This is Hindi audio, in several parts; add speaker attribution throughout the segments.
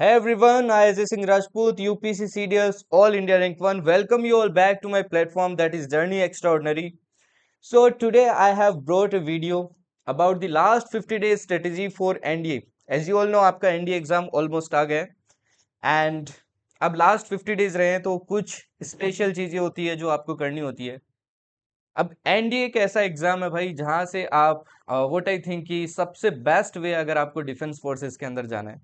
Speaker 1: Hey everyone, I Ajay Singh Rajput, UPC CDS, All India Rank 1. Welcome you all back to my platform that is Journey Extraordinary. So today I have brought a video about the last 50 days strategy for NDA. As you all know, आपका NDA एग्जाम ऑलमोस्ट आ गया है एंड अब लास्ट 50 डेज रहे हैं तो कुछ स्पेशल चीजें होती है जो आपको करनी होती है। अब एनडीए एक ऐसा एग्जाम है भाई जहां से आप व्हाट आई थिंक कि सबसे बेस्ट वे अगर आपको डिफेंस फोर्सेस के अंदर जाना है,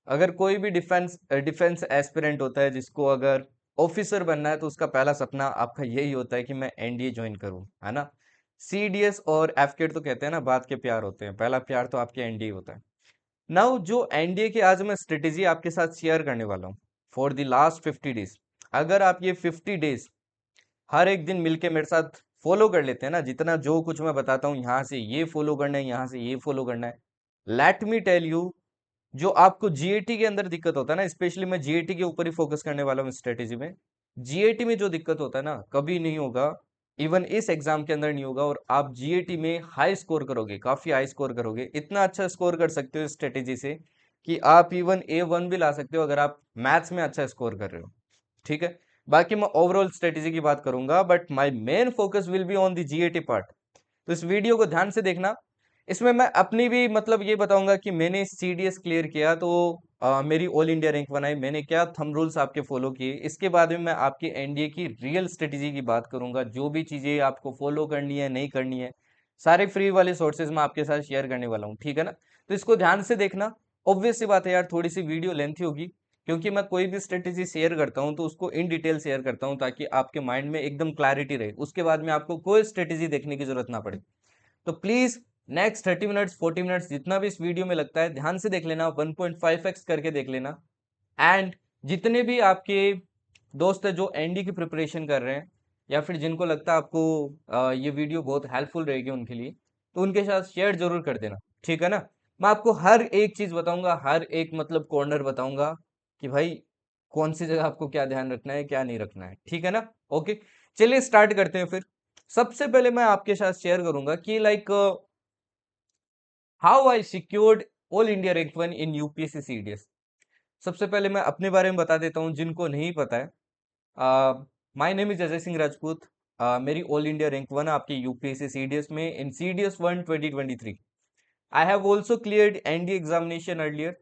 Speaker 1: अगर कोई भी डिफेंस डिफेंस एस्पिरेंट होता है जिसको अगर ऑफिसर बनना है तो उसका पहला सपना आपका यही होता है कि मैं एनडीए ज्वाइन करूं, है ना। सीडीएस और एफकेट तो कहते हैं ना बात के प्यार होते हैं, पहला प्यार तो आपके एनडीए होता है। नाउ जो एनडीए की आज मैं स्ट्रेटेजी आपके साथ शेयर करने वाला हूँ फॉर द लास्ट 50 डेज। अगर आप ये 50 डेज हर एक दिन मिलके मेरे साथ फॉलो कर लेते हैं ना, जितना जो कुछ मैं बताता हूँ यहाँ से ये फॉलो करना है, यहाँ से ये फॉलो करना है, लेट मी टेल यू, जो आपको जीएटी के अंदर दिक्कत होता है ना, स्पेशली मैं जीएटी के ऊपर ही फोकस करने वाला हूँ स्ट्रेटेजी में। जीएटी में जो दिक्कत होता है ना, कभी नहीं होगा, इवन इस एग्जाम के अंदर नहीं होगा, और आप जीएटी में हाई स्कोर करोगे, काफी हाई स्कोर करोगे, इतना अच्छा स्कोर कर सकते हो स्ट्रेटेजी से कि आप इवन A1 भी ला सकते हो अगर आप मैथ्स में अच्छा स्कोर कर रहे हो। ठीक है। बाकी मैं ओवरऑल स्ट्रेटेजी की बात करूंगा, but my main focus will be on the GAT part. तो इस वीडियो को ध्यान से देखना। इसमें मैं अपनी भी मतलब ये बताऊंगा कि मैंने सीडीएस क्लियर किया तो मेरी ऑल इंडिया रैंक बनाई, मैंने क्या थंब रूल्स आपके फॉलो किए, इसके बाद में मैं आपकी एनडीए की रियल स्ट्रेटेजी की बात करूंगा, जो भी चीजें आपको फॉलो करनी है नहीं करनी है, सारे फ्री वाले सोर्सेज मैं आपके साथ शेयर करने वाला हूँ, ठीक है ना। तो इसको ध्यान से देखना। ऑब्वियस सी बात है यार, थोड़ी सी वीडियो लेंथी होगी, क्योंकि मैं कोई भी स्ट्रेटेजी शेयर करता हूँ तो उसको इन डिटेल शेयर करता हूँ ताकि आपके माइंड में एकदम क्लैरिटी रहे, उसके बाद में आपको कोई स्ट्रेटेजी देखने की जरूरत ना पड़े। तो प्लीज नेक्स्ट 30 मिनट्स 40 मिनट्स जितना भी इस वीडियो में लगता है ध्यान से देख लेना, 1.5x करके देख लेना। एंड जितने भी आपके दोस्त है जो एनडी की प्रिपरेशन कर रहे हैं, या फिर जिनको लगता है आपको ये वीडियो बहुत हेल्पफुल रहेगी उनके लिए, तो उनके साथ शेयर जरूर कर देना, ठीक है ना। मैं आपको हर एक चीज बताऊंगा, हर एक मतलब कॉर्नर बताऊंगा कि भाई कौन सी जगह आपको क्या ध्यान रखना है क्या नहीं रखना है, ठीक है ना। ओके, चलिए स्टार्ट करते हैं फिर। सबसे पहले मैं आपके साथ शेयर करूंगा कि like how I secured all India rank 1 in UPSC CDS. सबसे पहले मैं अपने बारे में बता देता हूँ जिनको नहीं पता है। My name is Ajay Singh Rajput. मेरी ऑल इंडिया रैंक 1 आपके यूपीएससी सीडीएस में इन CDS 1 2023। I have also cleared ND examination earlier.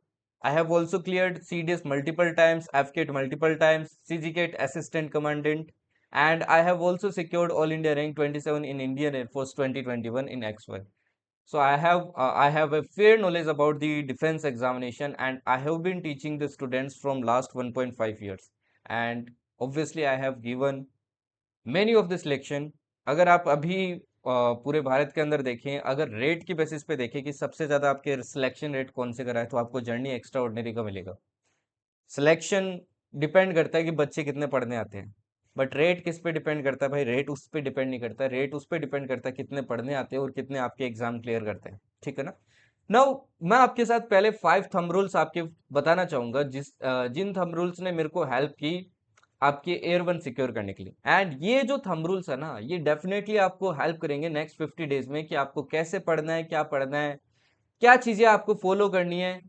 Speaker 1: I have also cleared CDS multiple times, FCAT multiple times, CGCAT assistant commandant, and I have also secured All India rank 27 in Indian Air Force 2021 in XY. So I have a fair knowledge about the defense examination, and I have been teaching the students from last 1.5 years. And obviously I have given many of this selection। अगर आप अभी पूरे भारत के अंदर देखें, अगर रेट की बेसिस पे देखें कि सबसे ज्यादा आपके सिलेक्शन रेट कौन से करा है, तो आपको जर्नी एक्स्ट्रा ऑर्डिनरी का मिलेगा। सिलेक्शन डिपेंड करता है कि बच्चे कितने पढ़ने आते हैं, बट रेट किस पे डिपेंड करता है भाई, रेट उस पे डिपेंड नहीं करता, रेट उस पे डिपेंड करता है कितने पढ़ने आते हैं और कितने आपके एग्जाम क्लियर करते हैं, ठीक है ना। नाउ मैं आपके साथ पहले 5 थंब रूल्स आपके बताना चाहूंगा जिन थंब रूल्स ने मेरे को हेल्प की आपके एयर वन सिक्योर करने के लिए। एंड ये जो थंब रूल्स है ना, ये डेफिनेटली आपको हेल्प करेंगे नेक्स्ट 50 डेज में कि आपको कैसे पढ़ना है, क्या पढ़ना है, क्या चीजें आपको फॉलो करनी है।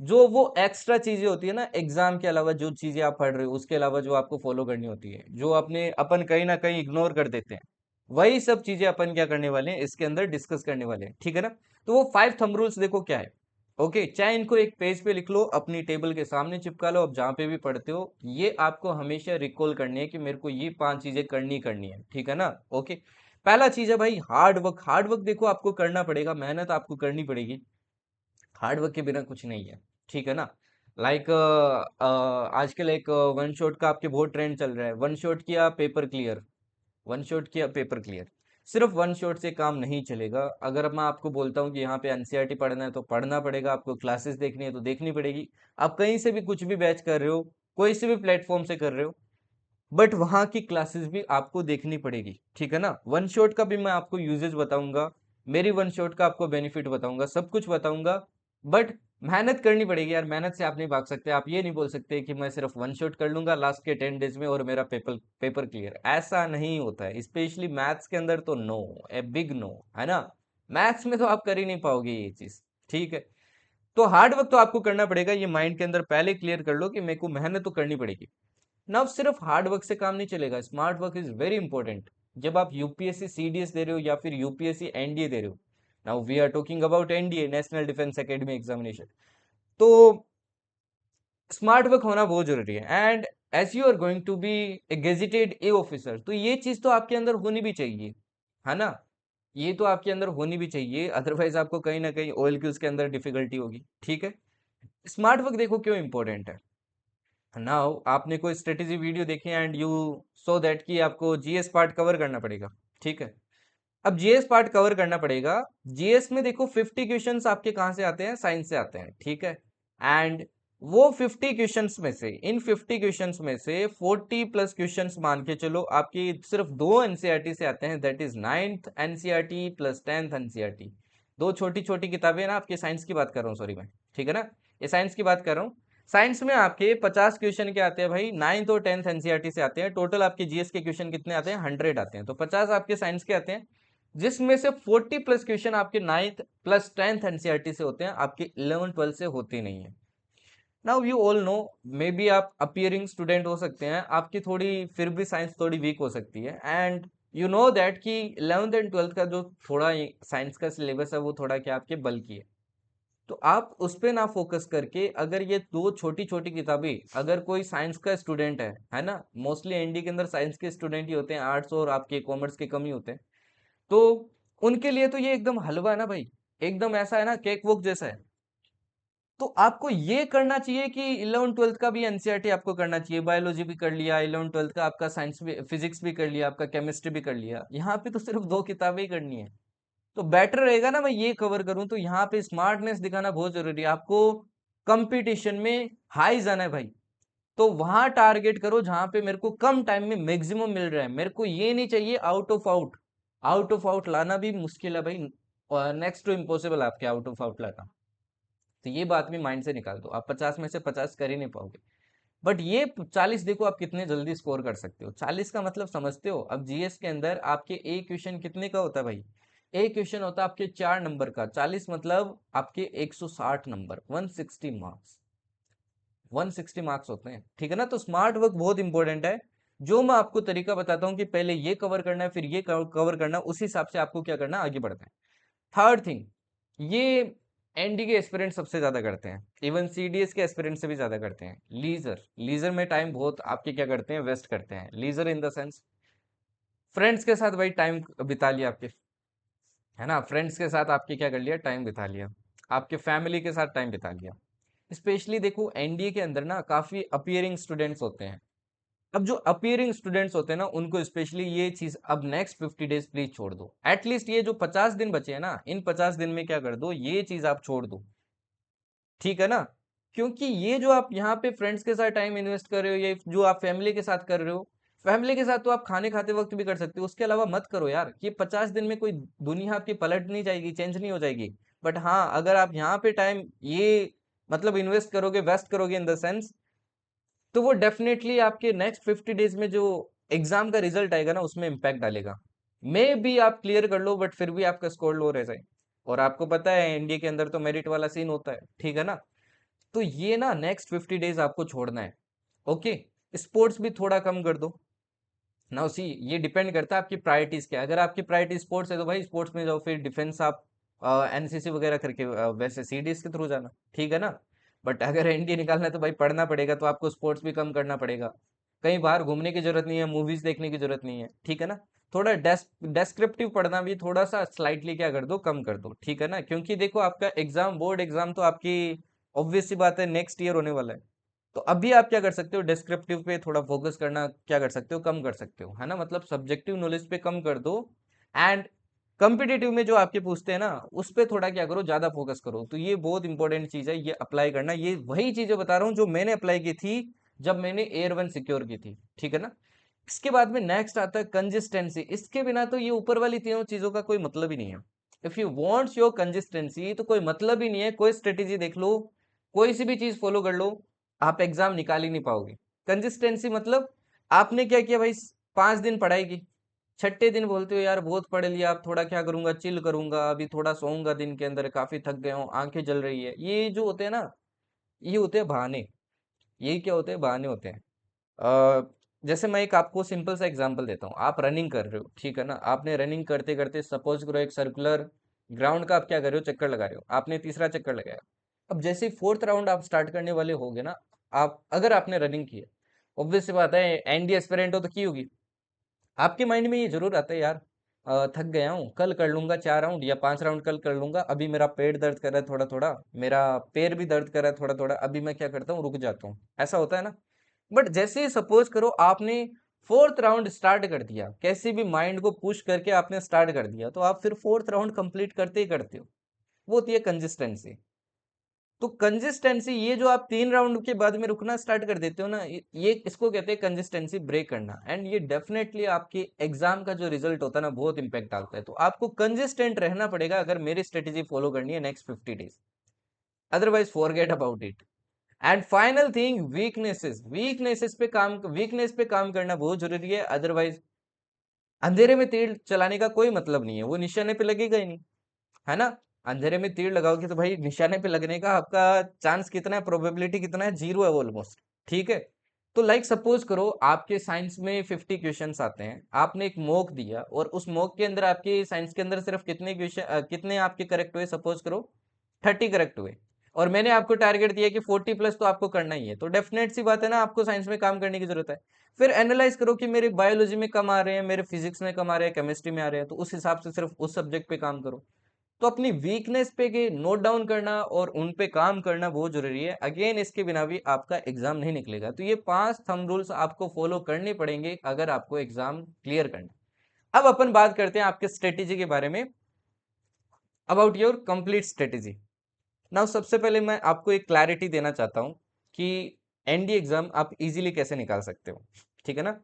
Speaker 1: जो वो एक्स्ट्रा चीजें होती है ना एग्जाम के अलावा, जो चीजें आप पढ़ रहे हो उसके अलावा जो आपको फॉलो करनी होती है, जो अपने अपन कहीं ना कहीं इग्नोर कर देते हैं, वही सब चीजें अपन क्या करने वाले हैं इसके अंदर डिस्कस करने वाले हैं, ठीक है ना। तो वो 5 थंब रूल्स देखो क्या है। ओके, चाहे इनको एक पेज पे लिख लो, अपनी टेबल के सामने चिपका लो, आप जहां पे भी पढ़ते हो, ये आपको हमेशा रिकॉल करनी है कि मेरे को ये 5 चीजें करनी करनी है, ठीक है ना। ओके, पहला चीज है भाई हार्ड वर्क। हार्ड वर्क देखो आपको करना पड़ेगा, मेहनत आपको करनी पड़ेगी, हार्ड वर्क के बिना कुछ नहीं है, ठीक है ना। लाइक आजकल एक वन शॉट का आपके बहुत ट्रेंड चल रहा है, वन शॉट किया पेपर क्लियर, वन शॉट किया पेपर क्लियर। सिर्फ वन शॉट से काम नहीं चलेगा। अगर अब मैं आपको बोलता हूँ कि यहाँ पे एनसीईआरटी पढ़ना है तो पढ़ना पड़ेगा, आपको क्लासेस देखनी है तो देखनी पड़ेगी। आप कहीं से भी कुछ भी बैच कर रहे हो, कोई से भी प्लेटफॉर्म से कर रहे हो, बट वहां की क्लासेस भी आपको देखनी पड़ेगी, ठीक है ना। वन शॉट का भी मैं आपको यूजेज बताऊंगा, मेरी वन शॉट का आपको बेनिफिट बताऊंगा, सब कुछ बताऊंगा। बट मेहनत करनी पड़ेगी यार, मेहनत से आप नहीं भाग सकते। आप ये नहीं बोल सकते कि मैं सिर्फ वन शॉट कर लूंगा लास्ट के 10 डेज में और मेरा पेपर पेपर क्लियर, ऐसा नहीं होता है, स्पेशली मैथ्स के अंदर तो नो, ए बिग नो, है ना। मैथ्स में तो आप कर ही नहीं पाओगे ये चीज, ठीक है। तो हार्ड वर्क तो आपको करना पड़ेगा, ये माइंड के अंदर पहले क्लियर कर लो कि मेरे को मेहनत तो करनी पड़ेगी ना। सिर्फ हार्ड वर्क से काम नहीं चलेगा, smart work is very important. जब आप यूपीएससी सीडीएस दे रहे हो या फिर यूपीएससी एनडीए दे रहे हो, now we are talking about NDA, National Defence Academy examination, तो स्मार्ट वर्क होना बहुत जरूरी है। And as you are going to be a gazetted a officer, तो ये चीज तो आपके अंदर होनी भी चाहिए, है ना। ये तो आपके अंदर होनी भी चाहिए, अदरवाइज आपको कहीं ना कहीं ओएल के अंदर डिफिकल्टी होगी, ठीक है। स्मार्ट वर्क देखो क्यों इंपॉर्टेंट है। नाउ आपने कोई स्ट्रेटेजी वीडियो देखी एंड यू सो दैट कि आपको जीएस पार्ट कवर करना पड़ेगा, ठीक है। अब जीएस पार्ट कवर करना पड़ेगा। जीएस में देखो 50 क्वेश्चंस आपके कहाँ से आते हैं, साइंस से आते हैं, ठीक है। एंड वो 50 क्वेश्चंस में से, इन 50 क्वेश्चंस में से 40 प्लस क्वेश्चंस मान के चलो आपकी सिर्फ दो एनसीईआरटी से आते हैं, that is 9th NCERT plus 10th NCERT. दो छोटी छोटी किताबें ना, आपके साइंस की बात कर रहा हूँ, सॉरी मैं, ठीक है ना, ये साइंस की बात कर रहा हूँ। साइंस में आपके 50 क्वेश्चन के आते हैं भाई, 9th और 10th एनसीईआरटी से आते हैं। टोटल आपके जीएस के क्वेश्चन कितने आते हैं, 100 आते हैं, तो 50 आपके साइंस के आते हैं, जिसमें से 40 प्लस क्वेश्चन आपके 9th प्लस 10th एनसीईआरटी से होते हैं, आपके 11 12 से होते नहीं है। Now you all know, may be आप अपियरिंग स्टूडेंट हो सकते हैं, आपकी थोड़ी फिर भी साइंस थोड़ी वीक हो सकती है। एंड यू नो दैट कि 11th एंड 12th का जो थोड़ा साइंस का सिलेबस है वो थोड़ा क्या आपके बल्कि है, तो आप उस पे ना फोकस करके, अगर ये दो छोटी छोटी किताबें, अगर कोई साइंस का स्टूडेंट है ना, मोस्टली एनडी के अंदर साइंस के स्टूडेंट ही होते हैं, आर्ट्स और आपके कॉमर्स के कम ही होते हैं, तो उनके लिए तो ये एकदम हलवा है ना भाई, एकदम ऐसा है ना, केक वोक जैसा है। तो आपको ये करना चाहिए कि 11 12th का भी एनसीईआरटी आपको करना चाहिए, बायोलॉजी भी कर लिया, 11 12th का आपका साइंस भी, फिजिक्स भी कर लिया, आपका केमिस्ट्री भी कर लिया, यहाँ पे तो सिर्फ दो किताबें ही करनी है। तो बेटर रहेगा ना मैं ये कवर करूं, तो यहाँ पे स्मार्टनेस दिखाना बहुत जरूरी है आपको। कंपटीशन में हाई जाना है भाई, तो वहां टारगेट करो जहां पे मेरे को कम टाइम में मैक्सिमम मिल रहा है। मेरे को ये नहीं चाहिए out of out, out of out लाना भी मुश्किल है भाई, नेक्स्ट टू इम्पॉसिबल आपके आउट ऑफ आउट लाना। तो ये बात भी माइंड से निकाल दो, आप 50 में से 50 कर ही नहीं पाओगे। बट ये 40 देखो आप कितने जल्दी स्कोर कर सकते हो। 40 का मतलब समझते हो, अब जीएस के अंदर आपके एक क्वेश्चन कितने का होता है भाई, एक क्वेश्चन होता है आपके 4 नंबर का, 40 मतलब आपके 160 नंबर, 160 मार्क्स, 160 मार्क्स होते हैं, ठीक है ना। तो स्मार्ट वर्क बहुत इंपॉर्टेंट है। जो मैं आपको तरीका बताता हूँ कि पहले ये कवर करना है फिर ये कवर करना है, उस हिसाब से आपको क्या करना है, आगे बढ़ना है। थर्ड थिंग, ये एनडी के एस्पिरेंट सबसे ज्यादा करते हैं, इवन सीडीएस के एस्पिरेंट से भी ज्यादा करते हैं। लीजर, लीजर में टाइम बहुत आपके क्या करते हैं, वेस्ट करते हैं। Leisure in the sense friends के साथ भाई टाइम बिता लिया आपके, है ना, फ्रेंड्स के साथ आपके क्या कर लिया, टाइम बिता लिया, आपके फैमिली के साथ टाइम बिता लिया। स्पेशली देखो एनडीए के अंदर ना काफी अपियरिंग स्टूडेंट्स होते हैं। अब जो अपियरिंग स्टूडेंट्स होते हैं ना, उनको स्पेशली ये चीज अब नेक्स्ट 50 डेज प्लीज छोड़ दो। एटलीस्ट ये जो 50 दिन बचे हैं ना, इन 50 दिन में क्या कर दो, ये चीज आप छोड़ दो, ठीक है ना। क्योंकि ये जो आप यहाँ पे फ्रेंड्स के साथ टाइम इन्वेस्ट कर रहे हो, ये जो आप फैमिली के साथ कर रहे हो, फैमिली के साथ तो आप खाने खाते वक्त भी कर सकते हो, उसके अलावा मत करो यार। ये 50 दिन में कोई दुनिया आपकी पलट नहीं जाएगी, चेंज नहीं हो जाएगी। बट हाँ, अगर आप यहाँ पे टाइम ये मतलब इन्वेस्ट करोगे, वेस्ट करोगे इन द सेंस, तो वो डेफिनेटली आपके नेक्स्ट 50 डेज में जो एग्जाम का रिजल्ट आएगा ना, उसमें इम्पैक्ट डालेगा। मे बी आप क्लियर कर लो बट फिर भी आपका स्कोर लो रह जाए, और आपको पता है इंडिया के अंदर तो मेरिट वाला सीन होता है, ठीक है ना। तो ये ना नेक्स्ट 50 डेज आपको छोड़ना है, ओके। स्पोर्ट्स भी थोड़ा कम कर दो ना, उसी ये डिपेंड करता है आपकी प्रायोरिटीज क्या है। अगर आपकी प्रायोरिटी स्पोर्ट्स है तो भाई स्पोर्ट्स में जाओ, फिर डिफेंस आप एनसीसी वगैरह करके वैसे सीडीएस के थ्रू जाना, ठीक है ना। बट अगर एनडीए निकालना है तो भाई पढ़ना पड़ेगा, तो आपको स्पोर्ट्स भी कम करना पड़ेगा। कहीं बाहर घूमने की जरूरत नहीं है, मूवीज देखने की जरूरत नहीं है, ठीक है ना। थोड़ा डेस्क्रिप्टिव पढ़ना भी थोड़ा सा स्लाइटली क्या कर दो, कम कर दो, ठीक है ना। क्योंकि देखो आपका एग्जाम, बोर्ड एग्जाम तो आपकी ऑब्वियस सी बात है नेक्स्ट ईयर होने वाला है। तो अभी आप क्या कर सकते हो, डिस्क्रिप्टिव पे थोड़ा फोकस करना क्या कर सकते हो, कम कर सकते हो, है ना। मतलब सब्जेक्टिव नॉलेज पे कम कर दो। एंड कॉम्पिटिटिव में जो आपके पूछते हैं ना, उस पे थोड़ा क्या करो, ज्यादा फोकस करो। तो ये बहुत इंपॉर्टेंट चीज है, ये अप्लाई करना। ये वही चीजें बता रहा हूँ जो मैंने अप्लाई की थी जब मैंने एयर वन सिक्योर की थी, ठीक है ना। इसके बाद में नेक्स्ट आता है कंसिस्टेंसी। इसके बिना तो ये ऊपर वाली तीनों चीजों का कोई मतलब ही नहीं है। If you wants your consistency, तो कोई मतलब ही नहीं है, कोई स्ट्रेटेजी देख लो, कोई सी भी चीज फॉलो कर लो, आप एग्जाम निकाल ही नहीं पाओगे। कंसिस्टेंसी मतलब आपने क्या किया भाई, 5 दिन पढ़ाई की, छठे दिन बोलते हो यार बहुत पढ़ लिया, अब थोड़ा क्या करूंगा, चिल करूंगा, अभी थोड़ा सोऊंगा, दिन के अंदर काफी थक गया हूँ, आंखें जल रही है। ये जो होते हैं ना, ये होते हैं बहाने। यही क्या होते हैं, बहाने होते हैं। अ, जैसे मैं एक आपको सिंपल सा एग्जांपल देता हूँ। आप रनिंग कर रहे हो, ठीक है ना, आपने रनिंग करते करते सपोज करो एक सर्कुलर ग्राउंड का आप क्या कर रहे हो, चक्कर लगा रहे हो, आपने तीसरा चक्कर लगाया। अब जैसे ही फोर्थ राउंड आप स्टार्ट करने वाले होगे ना, आप अगर आपने रनिंग की है, ऑब्वियस सी बात है, एनडी एस्पिरेंट हो तो की होगी, आपके माइंड में ये जरूर आता है यार, थक गया हूँ, कल कर लूंगा 4 राउंड या 5 राउंड कल कर लूंगा, अभी मेरा पेट दर्द कर रहा है थोड़ा थोड़ा, मेरा पैर भी दर्द कर रहा है थोड़ा थोड़ा, अभी मैं क्या करता हूँ, रुक जाता हूँ। ऐसा होता है ना। बट जैसे ही सपोज करो आपने फोर्थ राउंड स्टार्ट कर दिया, कैसे भी माइंड को पुश करके आपने स्टार्ट कर दिया, तो आप फिर फोर्थ राउंड कंप्लीट करते ही करते हो। वो होती है कंसिस्टेंसी। तो कंसिस्टेंसी, ये जो आप 3 राउंड के बाद में रुकना स्टार्ट कर देते हो ना, ये इसको कहते हैं कंसिस्टेंसी ब्रेक करना। एंड ये डेफिनेटली आपके एग्जाम का जो रिजल्ट होता है ना, बहुत इंपैक्ट डालता है। तो आपको कंसिस्टेंट रहना पड़ेगा अगर मेरी स्ट्रेटेजी फॉलो करनी है next 50 days, otherwise forget about it. And final thing, weaknesses. Weakness पे काम करना बहुत जरूरी है, अदरवाइज अंधेरे में तीर चलाने का कोई मतलब नहीं है, वो निशाने पे लगेगा ही नहीं, है ना। अंधेरे में तीर लगाओगे तो भाई निशाने पे लगने का आपका चांस कितना है, प्रोबेबिलिटी कितना है, 0 है ऑलमोस्ट। ठीक है। तो लाइक सपोज करो आपके साइंस में 50 क्वेश्चंस आते हैं, आपने एक मॉक दिया और उस मॉक के अंदर आपके साइंस के अंदर सिर्फ कितने क्वेश्चन, कितने आपके करेक्ट हुए, सपोज करो 30 करेक्ट हुए, और मैंने आपको टारगेट दिया कि 40 प्लस तो आपको करना ही है, तो डेफिनेट सी बात है ना, आपको साइंस में काम करने की जरूरत है। फिर एनालाइज करो कि मेरे बायोलॉजी में कम आ रहे हैं, मेरे फिजिक्स में कम आ रहे हैं, केमिस्ट्री में आ रहे हैं, तो उस हिसाब से सिर्फ उस सब्जेक्ट पे काम करो। तो अपनी वीकनेस पे के नोट डाउन करना और उन पे काम करना बहुत जरूरी है। अगेन इसके बिना भी आपका एग्जाम नहीं निकलेगा। तो ये 5 थंब रूल्स आपको फॉलो करने पड़ेंगे अगर आपको एग्जाम क्लियर करना है। अब अपन बात करते हैं आपके स्ट्रेटेजी के बारे में, about your complete strategy. Now सबसे पहले मैं आपको एक क्लैरिटी देना चाहता हूं कि एनडी एग्जाम आप इजीली कैसे निकाल सकते हो, ठीक है ना।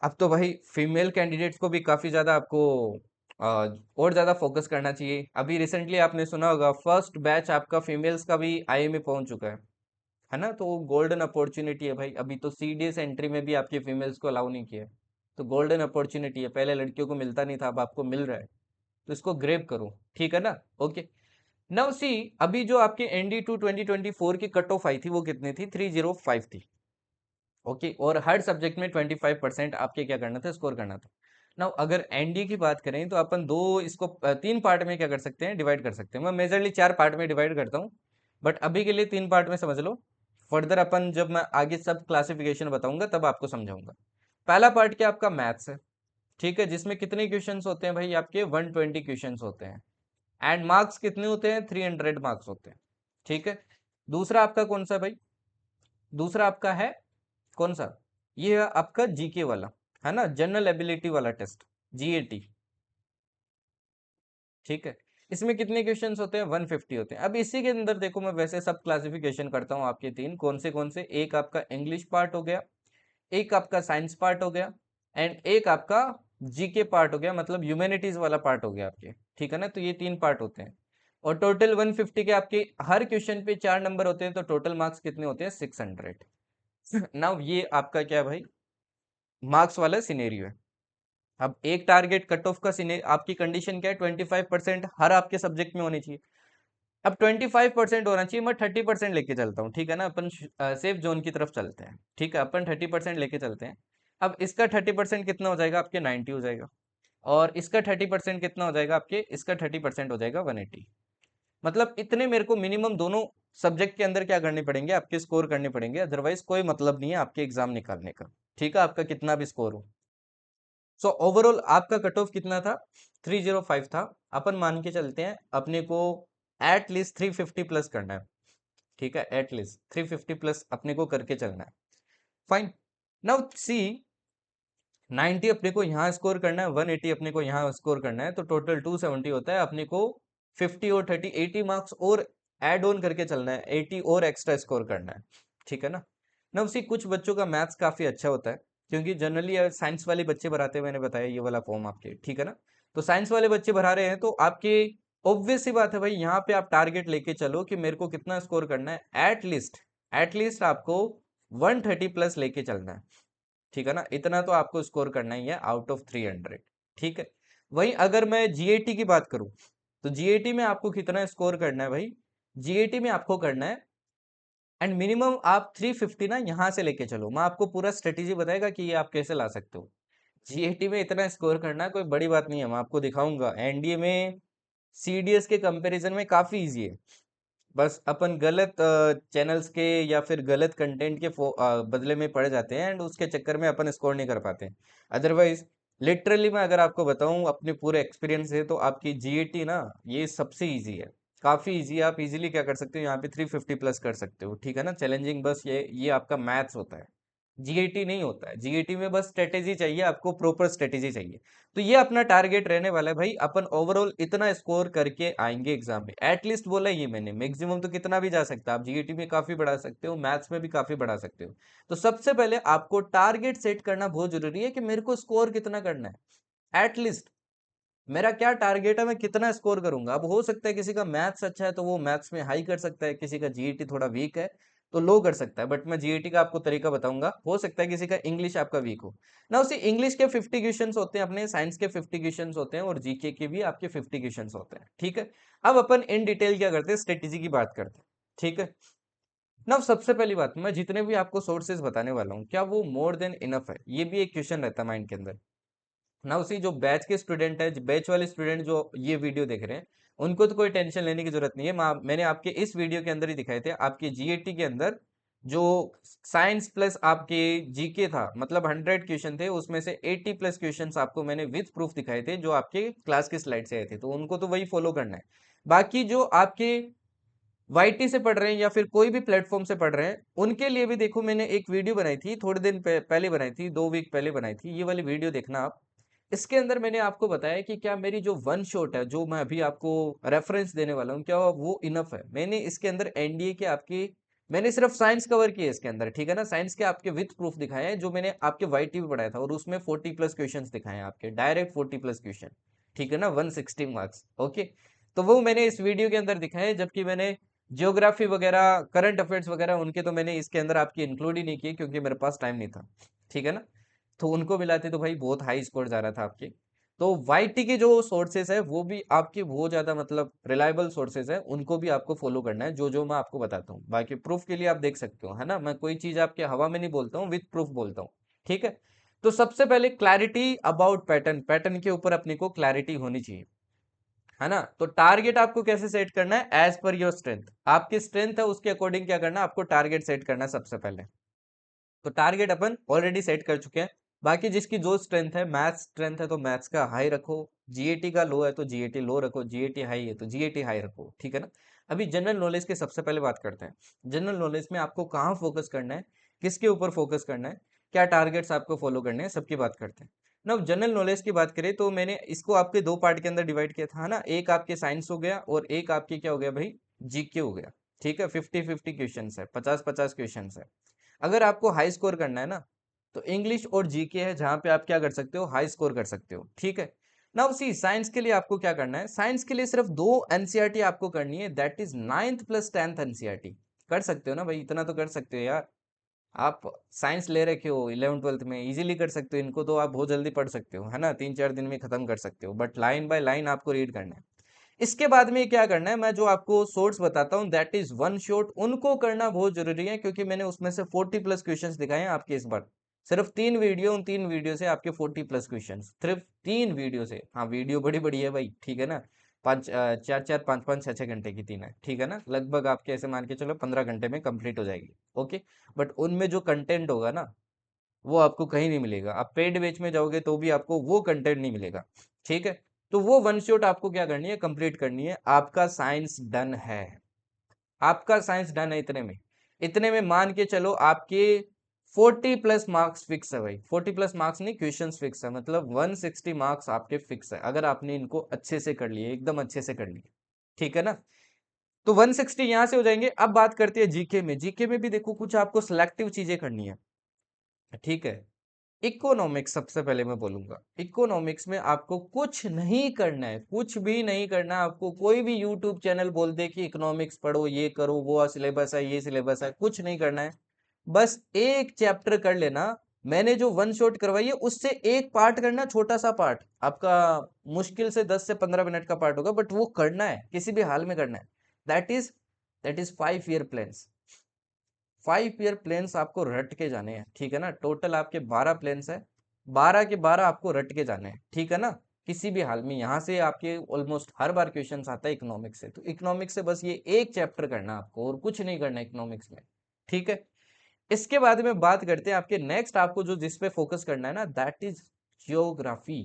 Speaker 1: अब तो भाई फीमेल कैंडिडेट्स को भी काफी ज्यादा आपको और ज्यादा फोकस करना चाहिए। अभी रिसेंटली आपने सुना होगा फर्स्ट बैच आपका फीमेल्स का भी आई में पहुंच चुका है ना। तो गोल्डन अपॉर्चुनिटी है भाई, अभी तो सीडीएस एंट्री में भी आपके फीमेल्स को अलाउ नहीं किया है। तो गोल्डन अपॉर्चुनिटी है, पहले लड़कियों को मिलता नहीं था, अब आपको मिल रहा है, तो इसको ग्रेब करो, ठीक है ना। ओके। नाउ सी, अभी जो आपके एनडी टू 2024 की कट ऑफ आई थी वो कितनी थी, 305 थी। ओके। और हर सब्जेक्ट में 25% आपके क्या करना था, स्कोर करना था। नाउ अगर एनडी की बात करें तो अपन दो इसको 3 पार्ट में क्या कर सकते हैं, डिवाइड कर सकते हैं। मैं मेजरली 4 पार्ट में डिवाइड करता हूँ, बट अभी के लिए 3 पार्ट में समझ लो। फर्दर अपन जब मैं आगे सब क्लासिफिकेशन बताऊंगा तब आपको समझाऊंगा। पहला पार्ट क्या आपका मैथ्स है, ठीक है, जिसमें कितने क्वेश्चंस होते हैं भाई, आपके 120 क्वेश्चंस होते हैं। एंड मार्क्स कितने होते हैं, 300 मार्क्स होते हैं, ठीक है। दूसरा आपका कौन सा भाई, दूसरा आपका है कौन सा, ये है आपका जीके वाला, है ना, जनरल एबिलिटी वाला टेस्ट, जीएटी, ठीक है। इसमें कितने क्वेश्चंस होते हैं, 150 होते हैं। अब इसी के अंदर देखो, मैं वैसे सब क्लासिफिकेशन करता हूँ आपके तीन, कौन से, एक आपका इंग्लिश पार्ट हो गया, एक आपका साइंस पार्ट हो गया, एंड एक आपका जीके पार्ट हो गया, मतलब ह्यूमैनिटीज वाला पार्ट हो गया आपके, ठीक है ना। तो ये 3 पार्ट होते हैं, और टोटल 150 के आपके हर क्वेश्चन पे 4 नंबर होते हैं, तो टोटल मार्क्स कितने होते हैं, 600। नाउ ये आपका क्या भाई, मार्क्स वाला सिनेरियो है। अब एक टारगेट कट ऑफ का आपकी कंडीशन क्या है, 25% हर आपके सब्जेक्ट में होनी चाहिए। अब 25% होना चाहिए, मैं 30% लेके चलता हूँ, ठीक है ना। अपन सेफ जोन की तरफ चलते हैं, ठीक है, अपन 30% लेके चलते हैं। अब इसका 30% कितना हो जाएगा, आपके 90 हो जाएगा। और इसका 30% कितना हो जाएगा आपके, इसका 30% हो जाएगा 180। मतलब इतने मेरे को मिनिमम दोनों सब्जेक्ट के अंदर क्या करने पड़ेंगे, आपके स्कोर करने पड़ेंगे, अदरवाइज कोई मतलब नहीं है आपके एग्जाम निकालने का, ठीक है, आपका कितना भी स्कोर हो। सो ओवरऑल आपका कट ऑफ कितना था, 305 था। अपन मान के चलते हैं अपने को एट लीस्ट 350 प्लस करना है, ठीक है, एट लीस्ट 350 प्लस अपने को करके चलना है। फाइन। नाउ सी, 90 अपने को यहाँ स्कोर करना है, 180 अपने को यहाँ स्कोर करना है, तो टोटल 270 होता है। अपने को 50 और 30 80 मार्क्स और ऐड ऑन करके चलना है, 80 और एक्स्ट्रा स्कोर करना है, ठीक है ना। ना उसी कुछ बच्चों का मैथ्स काफी अच्छा होता है, क्योंकि जनरली साइंस वाले बच्चे भराते हैं, मैंने बताया ये वाला फॉर्म आपके, ठीक है ना। तो साइंस वाले बच्चे भरा रहे हैं, तो आपके ऑब्वियस सी बात है भाई, यहाँ पे आप टारगेट लेके चलो कि मेरे को कितना स्कोर करना है, एटलीस्ट आपको 130 प्लस लेके चलना है, ठीक है ना, इतना तो आपको स्कोर करना ही है आउट ऑफ 300। ठीक है, वहीं अगर मैं जीएटी की बात करूं, तो जीएटी में आपको कितना स्कोर करना है भाई, जीएटी में आपको करना है एंड मिनिमम आप 350 ना यहाँ से लेके चलो, मैं आपको पूरा स्ट्रेटेजी बताएगा कि ये आप कैसे ला सकते हो। जीएटी में इतना स्कोर करना कोई बड़ी बात नहीं है, मैं आपको दिखाऊंगा। एनडीए में सीडीएस के कंपैरिजन में काफी इजी है। बस अपन गलत चैनल्स के या फिर गलत कंटेंट के बदले में पड़ जाते हैं एंड उसके चक्कर में अपन स्कोर नहीं कर पाते। अदरवाइज लिटरली मैं अगर आपको बताऊं अपने पूरे एक्सपीरियंस से, तो आपकी जीएटी ना ये सबसे इजी है, काफी इजी है। आप इजीली क्या कर सकते हो, यहाँ पे 350 प्लस कर सकते हो। ठीक है ना, चैलेंजिंग बस ये आपका मैथ्स होता है, जीएटी नहीं होता है। जीएटी में बस स्ट्रेटेजी चाहिए, आपको प्रॉपर स्ट्रेटेजी चाहिए। तो ये अपना टारगेट रहने वाला है भाई, अपन ओवरऑल इतना स्कोर करके आएंगे एग्जाम में, एटलीस्ट बोला ये मैंने, मैक्सिमम तो कितना भी जा सकता है। आप जीएटी में काफी बढ़ा सकते हो, मैथ्स में भी काफी बढ़ा सकते हो। तो सबसे पहले आपको टारगेट सेट करना बहुत जरूरी है कि मेरे को स्कोर कितना करना है, एटलीस्ट मेरा क्या टारगेट है, मैं कितना स्कोर करूंगा। अब हो सकता है किसी का मैथ्स अच्छा है तो वो मैथ्स में हाई कर सकता है, किसी का जीईटी थोड़ा वीक है तो लो कर सकता है। बट मैं जीईटी का आपको तरीका बताऊंगा। हो सकता है किसी का इंग्लिश आपका वीक हो ना, उसी इंग्लिश के 50 क्वेश्चंस होते हैं, अपने साइंस के 50 क्वेश्चंस होते हैं और जीके के भी आपके 50 क्वेश्चंस होते हैं। ठीक है, अब अपन इन डिटेल क्या करते हैं, स्ट्रेटेजी की बात करते हैं। ठीक है ना, सबसे पहली बात, मैं जितने भी आपको सोर्सेज बताने वाला हूँ क्या वो मोर देन इनफ है, ये भी एक क्वेश्चन रहता है माइंड के अंदर ना। उसी जो बैच के स्टूडेंट है, बैच वाले स्टूडेंट जो ये वीडियो देख रहे हैं, उनको तो कोई टेंशन लेने की जरूरत नहीं है। मैंने आपके इस वीडियो के अंदर ही दिखाए थे, आपके जीएटी के अंदर जो साइंस प्लस आपके जीके था, मतलब 100 क्वेश्चन थे, उसमें से 80 प्लस क्वेश्चंस आपको मैंने विथ प्रूफ दिखाए थे, जो आपके क्लास के स्लाइड से आए थे। तो उनको तो वही फॉलो करना है। बाकी जो आपके वाईटी से पढ़ रहे हैं या फिर कोई भी प्लेटफॉर्म से पढ़ रहे हैं, उनके लिए भी देखो मैंने एक वीडियो बनाई थी, थोड़े दिन पहले बनाई थी, 2 वीक पहले बनाई थी। ये वाली वीडियो देखना आप। इसके अंदर मैंने आपको बताया कि क्या मेरी जो वन शॉट है, जो मैं अभी आपको रेफरेंस देने वाला हूँ, क्या वो इनफ है। मैंने इसके अंदर एनडीए के आपकी, मैंने सिर्फ साइंस कवर किया इसके अंदर। ठीक है ना, साइंस के आपके विथ प्रूफ दिखाए हैं, जो मैंने आपके वाईटी में पढ़ाया था, और उसमें 40 प्लस क्वेश्चन दिखाए हैं आपके, डायरेक्ट 40 प्लस क्वेश्चन। ठीक है ना, 160 मार्क्स। ओके, तो वो मैंने इस वीडियो के अंदर दिखाए, जबकि मैंने जियोग्राफी वगैरह, करंट अफेयर्स वगैरह, उनके तो मैंने इसके अंदर आपकी इंक्लूड ही नहीं किए, क्योंकि मेरे पास टाइम नहीं था। ठीक है ना, तो उनको मिलाते तो भाई बहुत हाई स्कोर जा रहा था आपके। तो वाईटी के जो सोर्सेस है वो भी आपके बहुत ज्यादा मतलब रिलायबल सोर्सेस है, उनको भी आपको फॉलो करना है, जो जो मैं आपको बताता हूँ। बाकी प्रूफ के लिए आप देख सकते हो, है ना, मैं कोई चीज आपके हवा में नहीं बोलता हूँ, विथ प्रूफ बोलता हूँ। ठीक है, तो सबसे पहले क्लैरिटी अबाउट पैटर्न, पैटर्न के ऊपर अपने को क्लैरिटी होनी चाहिए, है ना। तो टारगेट आपको कैसे सेट करना है, एज पर योर स्ट्रेंथ, आपकी स्ट्रेंथ है उसके अकॉर्डिंग क्या करना है, आपको टारगेट सेट करना है सबसे पहले। तो टारगेट अपन ऑलरेडी सेट कर चुके हैं। बाकी जिसकी जो स्ट्रेंथ है, मैथ्स स्ट्रेंथ है तो मैथ्स का हाई रखो, जीएटी का लो है तो जीएटी लो रखो, जीएटी हाई है तो जीएटी हाई रखो। ठीक है ना, अभी जनरल नॉलेज की सबसे पहले बात करते हैं। जनरल नॉलेज में आपको कहाँ फोकस करना है, किसके ऊपर फोकस करना है, क्या टारगेट्स आपको फॉलो करने हैं, सबकी बात करते हैं ना। जनरल नॉलेज की बात करें तो मैंने इसको आपके दो पार्ट के अंदर डिवाइड किया था, है ना। एक आपके साइंस हो गया और एक आपके क्या हो गया भाई, जीके हो गया। ठीक है, 50-50 क्वेश्चन है, 50-50 क्वेश्चन है। अगर आपको हाई स्कोर करना है ना, तो इंग्लिश और जीके है जहां पे आप क्या कर सकते हो, हाई स्कोर कर सकते हो। ठीक है ना, उसी साइंस के लिए आपको क्या करना है, साइंस के लिए सिर्फ 2 एनसीईआरटी आपको करनी है, that is 9th plus 10th NCERT. कर सकते हो ना भाई, इतना तो कर सकते हो यार। आप साइंस ले रखे हो 11th 12th में, इजीली कर सकते हो, इनको तो आप बहुत जल्दी पढ़ सकते हो, है ना, 3-4 दिन में खत्म कर सकते हो। बट लाइन बाय लाइन आपको रीड करना है। इसके बाद में क्या करना है, मैं जो आपको सोर्स बताता हूँ दैट इज वन शॉट, उनको करना बहुत जरूरी है, क्योंकि मैंने उसमें से 40 प्लस क्वेश्चंस दिखाए हैं आपके इस बार। सिर्फ 3 वीडियो, उन 3 वीडियो से आपके 40 प्लस क्वेश्चंस, सिर्फ 3 वीडियो से। हाँ, वीडियो बड़ी बड़ी है भाई, ठीक है ना, 4-4 5-5 6-6 घंटे की 3 है। ठीक है ना, लगभग आपके ऐसे मान के चलो 15 घंटे में कंप्लीट हो जाएगी। ओके, बट उनमें जो कंटेंट होगा ना, वो आपको कहीं नहीं मिलेगा। आप पेड बेच में जाओगे तो भी आपको वो कंटेंट नहीं मिलेगा। ठीक है, तो वो वन शॉट आपको क्या करनी है, कंप्लीट करनी है। आपका साइंस डन है, आपका साइंस डन है। इतने में मान के चलो आपके 40 प्लस मार्क्स फिक्स है भाई। 40 प्लस मार्क्स नहीं, क्वेश्चंस फिक्स है, मतलब 160 मार्क्स आपके फिक्स है, अगर आपने इनको अच्छे से कर लिए, एकदम अच्छे से कर लिए। ठीक है ना, तो 160 यहां से हो जाएंगे। अब बात करते हैं जीके में। जीके में भी देखो कुछ आपको सिलेक्टिव चीजें करनी है। ठीक है, इकोनॉमिक्स सबसे पहले मैं बोलूंगा, इकोनॉमिक्स में आपको कुछ नहीं करना है, कुछ भी नहीं करना है आपको। कोई भी यूट्यूब चैनल बोल दे कि इकोनॉमिक्स पढ़ो, ये करो, वो सिलेबस है, ये सिलेबस है, कुछ नहीं करना है। बस एक चैप्टर कर लेना, मैंने जो वन शॉट करवाई है उससे एक पार्ट करना, छोटा सा पार्ट आपका, मुश्किल से 10 से 15 मिनट का पार्ट होगा, बट वो करना है, किसी भी हाल में करना है। That is 5 year plans. 5 year plans आपको रट के जाने हैं, ठीक है ना। टोटल आपके 12 प्लान्स है, 12 के 12 आपको रट के जाने हैं, ठीक है ना। किसी भी हाल में यहाँ से आपके ऑलमोस्ट हर बार क्वेश्चन आता है इकोनॉमिक्स से, तो इकोनॉमिक्स से बस ये एक चैप्टर करना है आपको, और कुछ नहीं करना इकोनॉमिक्स में, ठीक है। इसके बाद में बात करते हैं आपके नेक्स्ट, आपको जो जिस पे फोकस करना है ना, दैट इज जियोग्राफी।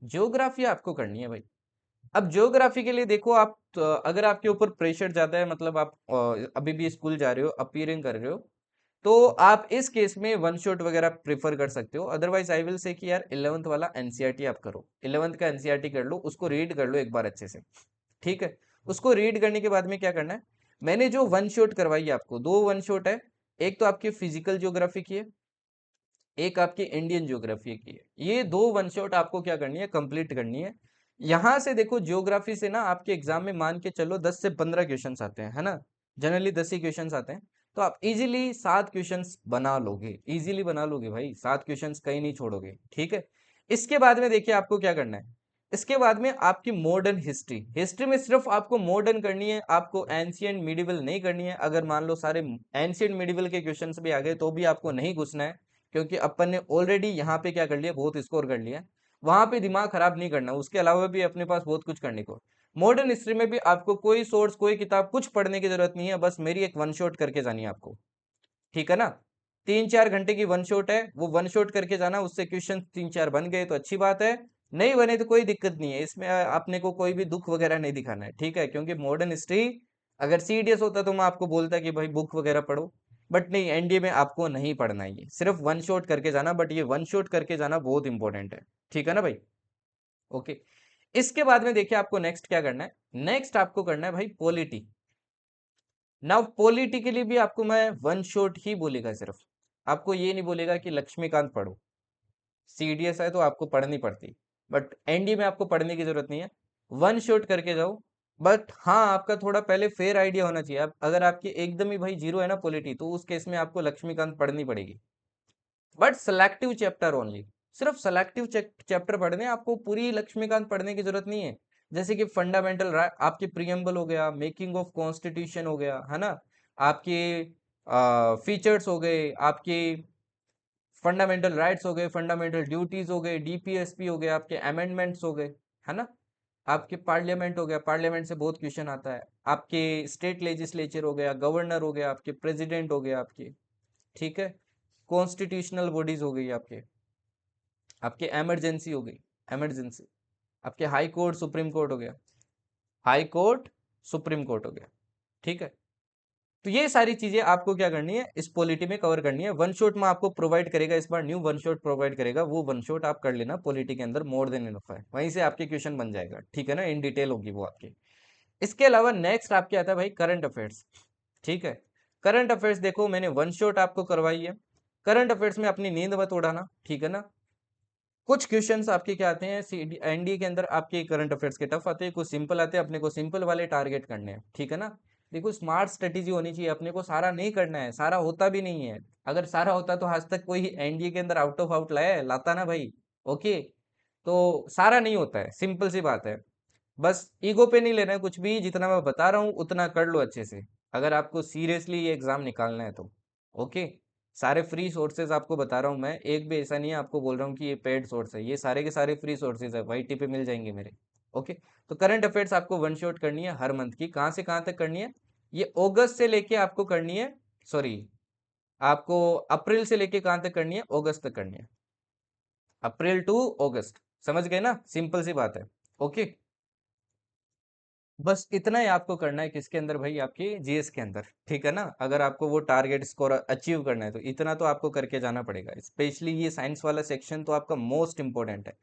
Speaker 1: जियोग्राफी आपको करनी है भाई। अब ज्योग्राफी के लिए देखो आप, तो अगर आपके ऊपर प्रेशर ज्यादा है, मतलब आप अभी भी स्कूल जा रहे हो, अपीयरिंग कर रहे हो, तो आप इस केस में वन शॉट वगैरह प्रेफर कर सकते हो। अदरवाइज आई विल से कि यार 11th वाला एनसीईआरटी आप करो, 11th का एनसीईआरटी कर लो, उसको रीड कर लो एक बार अच्छे से, ठीक है। उसको रीड करने के बाद में क्या करना है, मैंने जो वन शॉट करवाई है आपको, दो वन शॉट है, एक तो आपकी फिजिकल ज्योग्राफी की है, एक आपकी इंडियन ज्योग्राफी की है। ये दो वन शॉट आपको क्या करनी है, कंप्लीट करनी है। यहां से देखो ज्योग्राफी से ना आपके एग्जाम में मान के चलो 10 से 15 क्वेश्चन आते हैं, है ना। जनरली 10 ही क्वेश्चन आते हैं, तो आप इजीली 7 क्वेश्चन बना लोगे, इजीली बना लोगे भाई, 7 क्वेश्चन कहीं नहीं छोड़ोगे, ठीक है। इसके बाद में देखिए आपको क्या करना है, इसके बाद में आपकी मॉडर्न हिस्ट्री, हिस्ट्री में सिर्फ आपको मॉडर्न करनी है, आपको एंशियंट मिडिवल नहीं करनी है। अगर मान लो सारे एंशियंट मिडिवल के क्वेश्चंस भी आ गए तो भी आपको नहीं घुसना है, क्योंकि अपन ने ऑलरेडी यहाँ पे क्या कर लिया, बहुत स्कोर कर लिया। वहां पे दिमाग खराब नहीं करना, उसके अलावा भी अपने पास बहुत कुछ करने को। मॉडर्न हिस्ट्री में भी आपको कोई सोर्स, कोई किताब, कुछ पढ़ने की जरूरत नहीं है, बस मेरी एक वन शॉट करके जानी है आपको, ठीक है ना। 3-4 घंटे की वन शॉट है, वो वन शॉट करके जाना, उससे क्वेश्चन 3-4 बन गए तो अच्छी बात है, नहीं बने तो कोई दिक्कत नहीं है, इसमें अपने को कोई भी दुख वगैरह नहीं दिखाना है, ठीक है। क्योंकि मॉडर्न हिस्ट्री अगर सीडीएस होता तो मैं आपको बोलता कि भाई बुक वगैरह पढ़ो, बट नहीं, एनडीए में आपको नहीं पढ़ना है, ये सिर्फ वन शॉट करके जाना, बट ये वन शॉट करके जाना बहुत इंपॉर्टेंट है, ठीक है ना भाई। ओके। इसके बाद में देखिए आपको नेक्स्ट क्या करना है, नेक्स्ट आपको करना है भाई पॉलिटी। नाउ पॉलिटी के लिए भी आपको मैं वन शॉट ही बोलेगा, सिर्फ आपको ये नहीं बोलेगा कि लक्ष्मीकांत पढ़ो, सीडीएस है तो आपको पढ़नी पड़ती, बट एनडी में आपको पढ़ने की जरूरत नहीं है, वन शॉट करके जाओ। बट हाँ, आपका थोड़ा पहले फेयर आइडिया होना चाहिए। आप अगर आपके एकदम ही भाई जीरो है ना पॉलिटी, तो उस केस में आपको लक्ष्मीकांत पढ़नी पड़ेगी, बट सेलेक्टिव चैप्टर ओनली। सिर्फ सेलेक्टिव चैप्टर पढ़ने, आपको पूरी लक्ष्मीकांत पढ़ने की जरूरत नहीं है। जैसे कि फंडामेंटल आपके प्रियम्बल हो गया, मेकिंग ऑफ कॉन्स्टिट्यूशन हो गया, है ना, आपके फीचर्स हो गए, आपके फंडामेंटल राइट्स हो गए, फंडामेंटल ड्यूटीज हो गए, डीपीएसपी हो गए, आपके अमेंडमेंट्स हो गए, है ना, आपके पार्लियामेंट हो गया, पार्लियामेंट से बहुत क्वेश्चन आता है, आपके स्टेट लेजिस्लेचर हो गया, गवर्नर हो गया, आपके प्रेसिडेंट हो गया आपके, ठीक है, कॉन्स्टिट्यूशनल बॉडीज हो गई आपके, आपके एमरजेंसी हो गई, एमरजेंसी, आपके हाई कोर्ट सुप्रीम कोर्ट हो गया, हाई कोर्ट सुप्रीम कोर्ट हो गया, ठीक है। तो ये सारी चीजें आपको क्या करनी है, इस पॉलिटी में कवर करनी है। वन शॉट में आपको प्रोवाइड करेगा, इस बार न्यू वन शॉट प्रोवाइड करेगा, वो वन शॉट आप कर लेना, पॉलिटी के अंदर मोर देन इनफ है, वहीं से आपके क्वेश्चन बन जाएगा, ठीक है ना, इन डिटेल होगी वो आपकी। इसके अलावा नेक्स्ट आपके आता है भाई करंट अफेयर्स, ठीक है। करंट अफेयर्स देखो, मैंने वन शॉट आपको करवाई है। करंट अफेयर्स में अपनी नींद मत उड़ाना, ठीक है ना। कुछ क्वेश्चंस आपके क्या आते हैं एनडीए के अंदर, आपके करंट अफेयर्स के टफ आते हैं, कुछ सिंपल आते हैं, अपने को सिंपल वाले टारगेट करने हैं, ठीक है ना। देखो स्मार्ट स्ट्रेटेजी होनी चाहिए, अपने को सारा नहीं करना है, सारा होता भी नहीं है। अगर सारा होता तो आज तक कोई एनडीए के अंदर आउट ऑफ आउट लाया है, लाता ना भाई। ओके, तो सारा नहीं होता है, सिंपल सी बात है। बस ईगो पे नहीं लेना है कुछ भी, जितना मैं बता रहा हूँ उतना कर लो अच्छे से, अगर आपको सीरियसली ये एग्जाम निकालना है तो। ओके, सारे फ्री सोर्सेज आपको बता रहा हूँ मैं, एक भी ऐसा नहीं है आपको बोल रहा हूँ कि ये पेड सोर्स है, ये सारे के सारे फ्री सोर्सेज है, वाईटी पे मिल जाएंगे मेरे। ओके, तो करंट अफेयर्स आपको वन शॉट करनी है हर मंथ की, कहाँ से कहाँ तक करनी है, ये अगस्त से लेके आपको करनी है, सॉरी, आपको अप्रैल से लेके कहाँ तक करनी है, अगस्त तक करनी है, अप्रैल टू अगस्त, समझ गए ना, सिंपल सी बात है। ओके, बस इतना ही आपको करना है, किसके अंदर भाई, आपके जीएस के अंदर, ठीक है ना। अगर आपको वो टारगेट स्कोर अचीव करना है तो इतना तो आपको करके जाना पड़ेगा, स्पेशली ये साइंस वाला सेक्शन तो आपका मोस्ट इंपॉर्टेंट है।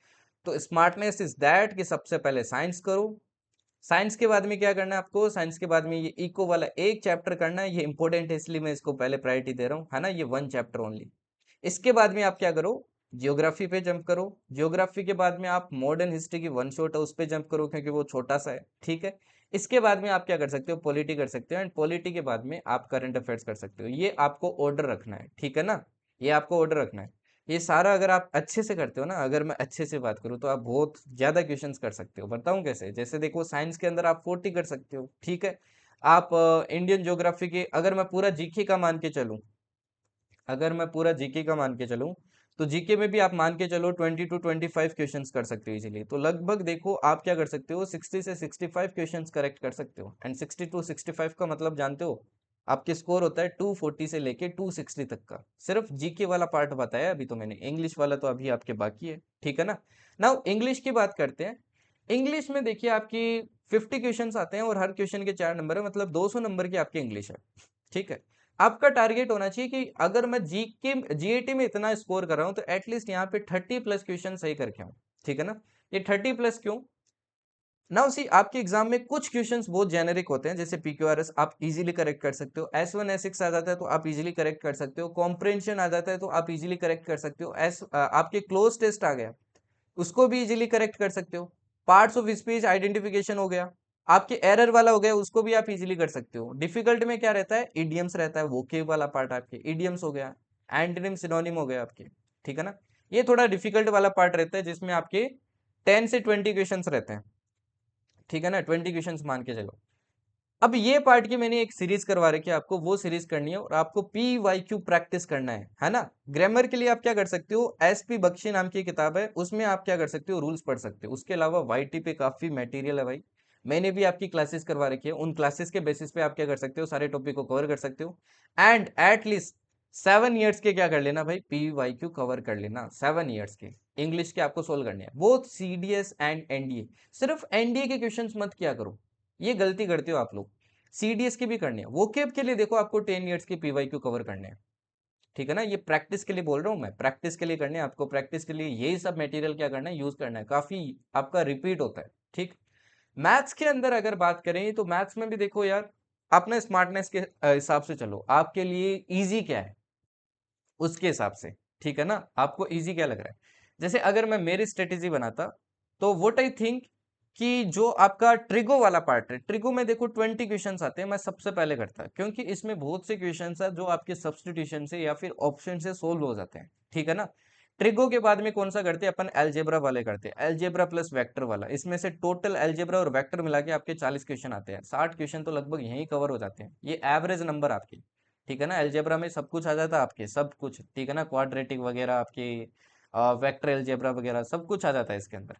Speaker 1: तो स्मार्टनेस इज दैट कि सबसे पहले साइंस करो, साइंस के बाद में क्या करना है आपको, साइंस के बाद में ये इको वाला एक चैप्टर करना है, ये इंपॉर्टेंट है इसलिए मैं इसको पहले प्रायोरिटी दे रहा हूँ, है ना, ये वन चैप्टर ओनली। इसके बाद में आप क्या करो, जियोग्राफी पे जंप करो, जियोग्राफी के बाद में आप मॉडर्न हिस्ट्री की वन शॉट है उस पे जंप करो, क्योंकि वो छोटा सा है, ठीक है। इसके बाद में आप क्या कर सकते हो, पॉलिटी कर सकते हो, एंड पॉलिटी के बाद में आप करंट अफेयर्स कर सकते हो। ये आपको ऑर्डर रखना है, ठीक है ना, ये आपको ऑर्डर रखना है। ये सारा अगर आप अच्छे से करते हो ना, अगर मैं अच्छे से बात करूँ तो आप बहुत ज्यादा क्वेश्चंस कर सकते हो। बताऊं कैसे? जैसे देखो साइंस के अंदर आप 40 कर सकते हो, ठीक है। आप इंडियन ज्योग्राफी के अगर मैं पूरा जीके का मान के चलूं, अगर मैं पूरा जीके का मान के चलूं, तो जीके में भी आप मान के चलो 20 to 25 क्वेश्चंस कर सकते हो इजीली। तो लगभग देखो आप क्या कर सकते हो, 60 से 65 क्वेश्चंस करेक्ट कर सकते हो। एंड 60 to 65 का मतलब जानते हो, आपके स्कोर होता है 240 से लेके 260 तक का। सिर्फ जीके वाला पार्ट बताया अभी तो मैंने, इंग्लिश वाला तो अभी आपके बाकी है, ठीक है ना। नाउ इंग्लिश की बात करते हैं। इंग्लिश में देखिए आपकी 50 क्वेश्चंस आते हैं और हर क्वेश्चन के 4 नंबर है, मतलब 200 नंबर की आपकी इंग्लिश है, ठीक है। आपका टारगेट होना चाहिए कि अगर मैं जी के जीएटी में इतना स्कोर कर रहा हूं तो एटलीस्ट यहाँ पे 30+ क्वेश्चन सही करके आऊं, ठीक है ना। ये 30+ क्यों? नाउ सी आपके एग्जाम में कुछ क्वेश्चंस बहुत जेनेरिक होते हैं, जैसे पीक्यूआरएस आप इजीली करेक्ट कर सकते हो, S1 S6 आ जाता है तो आप इजीली करेक्ट कर सकते हो, कॉम्प्रिहेंशन आ जाता है तो आप इजीली करेक्ट कर सकते हो, आपके क्लोज टेस्ट आ गया उसको भी इजीली करेक्ट कर सकते हो, पार्ट्स ऑफ स्पीच आइडेंटिफिकेशन हो गया, आपके एरर वाला हो गया उसको भी आप इजीली कर सकते हो। डिफिकल्ट में क्या रहता है, इडियम्स रहता है, वोकेब वाला पार्ट आपके इडियम्स हो गया, एंटोनिम सिनोनिम हो गया आपके, ठीक है ना। ये थोड़ा डिफिकल्ट वाला पार्ट रहता है जिसमें आपके 10 से 20 क्वेश्चन रहते हैं, ठीक है ना, 20 क्वेश्चन मान के चलो। अब ये पार्ट की मैंने एक सीरीज करवा रखी है आपको, वो सीरीज करनी है और आपको पी वाई क्यू प्रैक्टिस करना है ना। ग्रामर के लिए आप क्या कर सकते हो, SP बख्शी नाम की किताब है, उसमें आप क्या कर सकते हो, रूल्स पढ़ सकते हो। उसके अलावा वाईटी पे काफी मटेरियल है भाई, मैंने भी आपकी क्लासेस करवा रखी है, उन क्लासेस के बेसिस पे आप क्या कर सकते हो, सारे टॉपिक को कवर कर सकते हो। एंड एटलीस्ट 7 ईयर्स के क्या कर लेना भाई, PYQ कवर कर लेना 7 ईयर्स के। इंग्लिश के आपको सोल्व करने हैं, बोथ CDS एंड NDA। सिर्फ NDA के क्वेश्चंस मत किया करो, ये गलती करते हो आप लोग। CDS की भी करनी है, वोकेब के लिए देखो आपको 10 ईयर्स की PYQ कवर करने हैं, ठीक है ना। ये प्रैक्टिस के लिए बोल रहा हूँ मैं, प्रैक्टिस के लिए करने हैं आपको, प्रैक्टिस के लिए यही सब मटेरियल क्या करना है, यूज करना है, काफी आपका रिपीट होता है, ठीक। मैथ्स के अंदर अगर बात करें तो मैथ्स में भी देखो यार, अपने स्मार्टनेस के हिसाब से चलो, आपके लिए इजी क्या है उसके हिसाब से, ठीक है ना। आपको इजी क्या लग रहा है, जैसे अगर मैं मेरी स्ट्रेटेजी बनाता, तो व्हाट आई थिंक कि जो आपका ट्रिगो वाला पार्ट है, ट्रिगो में देखो 20 क्वेश्चंस आते हैं, मैं सबसे पहले करता क्योंकि इसमें बहुत से क्वेश्चंस है जो आपके सब्स्टिट्यूशन से या फिर ऑप्शन से सोल्व हो जाते हैं, ठीक है ना। ट्रिगो के बाद में कौन सा करते हैं अपन, अलजेब्रा वाले करते हैं, अलजेब्रा प्लस वेक्टर वाला। इसमें से टोटल अलजेब्रा और वेक्टर मिला के आपके 40 क्वेश्चन आते हैं, 60 क्वेश्चन तो लगभग यहीं कवर हो जाते हैं, ये एवरेज नंबर आपके, ठीक है ना। अलजेब्रा में सब कुछ आ जाता है आपके, सब कुछ, ठीक है ना, क्वाड्रेटिक वगैरह आपके, वेक्टर अलजेब्रा वगैरह सब कुछ आ जाता है इसके अंदर।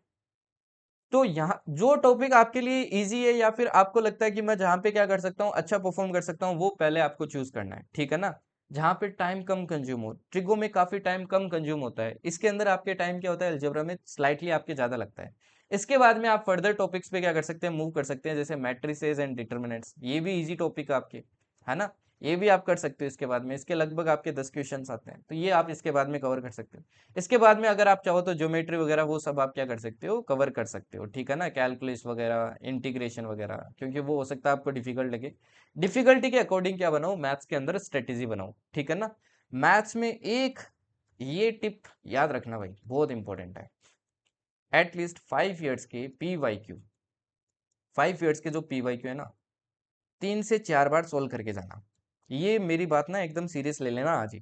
Speaker 1: तो यहाँ जो टॉपिक आपके लिए इजी है या फिर आपको लगता है कि मैं जहाँ पे क्या कर सकता हूँ, अच्छा परफॉर्म कर सकता हूँ, वो पहले आपको चूज करना है, ठीक है ना। जहाँ पे टाइम कम कंज्यूम हो, ट्रिगो में काफी टाइम कम कंज्यूम होता है, इसके अंदर आपके टाइम क्या होता है, अलजेब्रा में स्लाइटली आपके ज्यादा लगता है। इसके बाद में आप फर्दर टॉपिक्स पे क्या कर सकते हैं, मूव कर सकते हैं, जैसे मैट्रिसेस एंड डिटर्मिनेंट्स, ये भी इजी टॉपिक है आपके, है ना। ये भी आप कर सकते हो इसके बाद में, इसके लगभग आपके 10 क्वेश्चन आते हैं, तो ये आप इसके बाद में कवर कर सकते हो। इसके बाद में अगर आप चाहो तो ज्योमेट्री वगैरह वो सब आप क्या कर सकते हो, कवर कर सकते हो, ठीक है ना। कैलकुलस वगैरह, इंटीग्रेशन वगैरह, क्योंकि वो हो सकता है आपको डिफिकल्ट लगे। डिफिकल्टी के अकॉर्डिंग क्या बनाओ, मैथ्स के अंदर स्ट्रेटेजी बनाओ, ठीक है ना। मैथ्स में एक ये टिप याद रखना भाई, बहुत इंपॉर्टेंट है। एटलीस्ट 5 ईयर्स के PYQ, 5 ईयर्स के जो PYQ है ना, 3 से 4 बार सोल्व करके जाना। ये मेरी बात ना एकदम सीरियस ले लेना आज ही।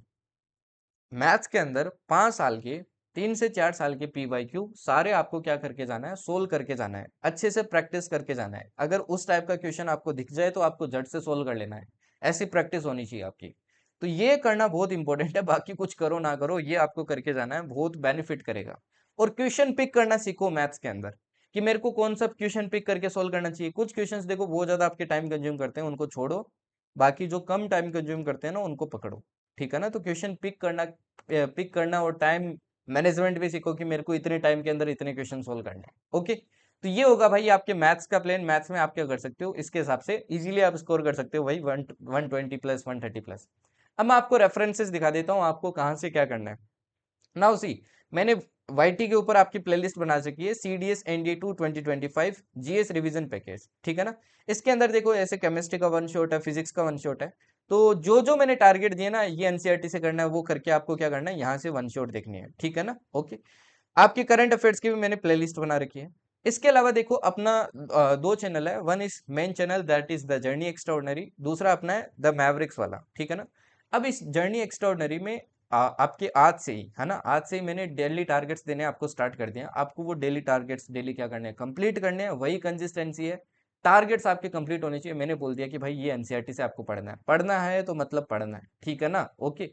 Speaker 1: मैथ्स के अंदर 5 साल के, 3 से 4 साल के PYQ सारे आपको क्या करके जाना है, सोल्व करके जाना है, अच्छे से प्रैक्टिस करके जाना है। अगर उस टाइप का क्वेश्चन आपको दिख जाए तो आपको झट से सोल्व कर लेना है, ऐसी प्रैक्टिस होनी चाहिए आपकी। तो ये करना बहुत इंपॉर्टेंट है, बाकी कुछ करो ना करो, ये आपको करके जाना है, बहुत बेनिफिट करेगा। और क्वेश्चन पिक करना सीखो मैथ्स के अंदर, कि मेरे को कौन सा क्वेश्चन पिक करके सोल्व करना चाहिए। कुछ क्वेश्चंस देखो बहुत ज्यादा आपके टाइम कंज्यूम करते हैं, उनको छोड़ो, बाकी जो कम टाइम कंज्यूम करते हैं ना उनको पकड़ो, ठीक है ना। तो क्वेश्चन पिक करना और टाइम मैनेजमेंट भी सीखो कि मेरे को इतने टाइम के अंदर इतने क्वेश्चन सोल्व करने हैं, ओके। तो ये होगा भाई आपके मैथ्स का प्लान। मैथ्स में आप क्या कर सकते हो, इसके हिसाब से इजीली आप स्कोर कर सकते हो भाई, 120+, 130+। अब मैं आपको रेफरेंसेस दिखा देता हूँ आपको कहाँ से क्या करना है। नाउ सी मैंने वाईटी के ऊपर आपकी प्लेलिस्ट बना सकी है, CDS NDA 2 2025 GS revision package, ठीक है ना। इसके अंदर देखो ऐसे केमिस्ट्री का वन शॉट है, फिजिक्स का वन शॉट है। तो जो जो मैंने टारगेट दिए ना, ये NCERT से करना है, वो करके आपको क्या करना है, यहाँ से वन शॉट देखनी है, ठीक है ना, ओके। आपके करंट अफेयर्स की भी मैंने प्लेलिस्ट बना रखी है। इसके अलावा देखो अपना 2 चैनल है, one is main channel that is the journey extraordinary, दूसरा अपना है द मैवरिक्स वाला, ठीक है ना। अब इस जर्नी एक्स्ट्राऑर्डिनरी में आपके आज से ही, है ना, आज से ही मैंने डेली टारगेट्स देने आपको स्टार्ट कर दिया। आपको वो डेली टारगेट्स डेली क्या करने हैं, कंप्लीट करने हैं। वही कंसिस्टेंसी है, टारगेट्स आपके कंप्लीट होने चाहिए। मैंने बोल दिया कि भाई ये एनसीईआरटी से आपको पढ़ना है तो मतलब पढ़ना है, ठीक है ना, ओके।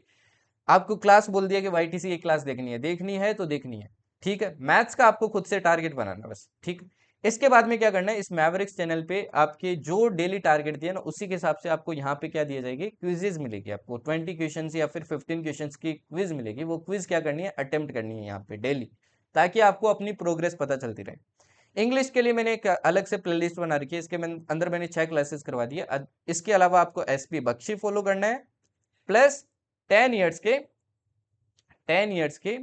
Speaker 1: आपको क्लास बोल दिया कि वाईटीसी की क्लास देखनी है तो देखनी है, ठीक है। मैथ्स का आपको खुद से टारगेट बनाना बस, ठीक। इसके बाद में क्या करना है, इस मैवरिक्स चैनल पे आपके जो डेली टारगेट दिया ना, उसी के हिसाब से आपको यहाँ पे क्या दिया जाएगी, क्विजेज मिलेगी। आपको 20 क्वेश्चन या फिर 15 क्वेश्चन की क्विज मिलेगी। वो क्विज क्या करनी है, अटेम्प्ट करनी है यहाँ पे डेली, ताकि आपको अपनी प्रोग्रेस पता चलती रहे। इंग्लिश के लिए मैंने एक अलग से प्लेलिस्ट बना रखी है, इसके अंदर मैंने 6 क्लासेस करवा दी है। इसके अलावा आपको एसपी बख्शी फॉलो करना है, प्लस 10 ईयर्स के 10 ईयर्स के